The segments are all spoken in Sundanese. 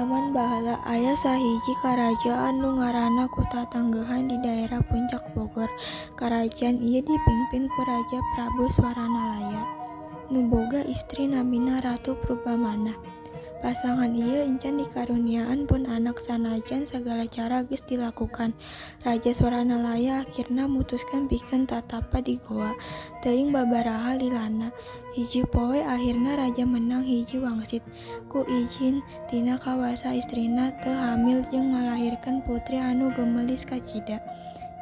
Zaman baheula aya sahiji karajaan nu ngaranna Kutatanggehan di daerah Puncak Bogor. Karajaan ieu dipimpin ku Raja Prabu Swaranalaya, nu boga istri namina Ratu Purbamana. Pasangan ieu encan dikaruniaan pun anak sanajan sagala cara geus dilakukan. Raja Swaranalaya akhirna mutuskan pikeun tatapa di goa, teuing babaraha lilana. Hiji poe akhirna raja menang hiji wangsit. Ku izin tina kawasa istrina teu hamil jeung ngalahirkeun putri anu gemelis kacida.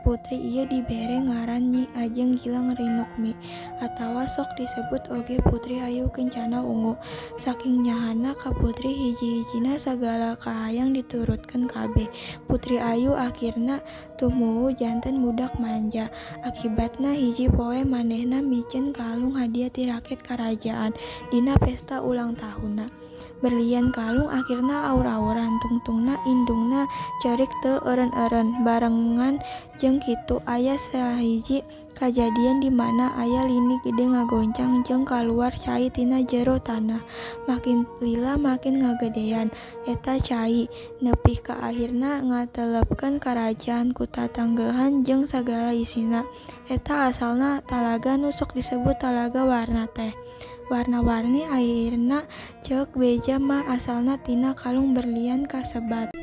Putri ieu dibere ngaran Nyi Ajeng Gilang Rinukmi atawa sok disebut oge Putri Ayu Kencana Ungu. Saking nyahana ka putri hiji-hijina sagala kahayang diturutkeun kabeh. Putri Ayu akhirna tumuwuh janten budak manja. Akibatna hiji poe manehna mikeun kalung hadiah ti rakyat karajaan dina pesta ulang tahunna. Berlian kalung akhirna aur-auran, tungtungna indungna corik teu eureun-eureun. Barengan jeung kitu aya sahiji kajadian di mana aya lini gede ngagoncang jeung kaluar cai tina jero tanah. Makin lila makin ngagedean eta cai, nepi ka akhirna ngatelepkeun karajaan Kutatanggehan jeung sagala isina. Eta asalna talaga nu sok disebut Talaga Warna teh. Warna-warni airna ceuk beja mah asalna tina kalung berlian kasebat.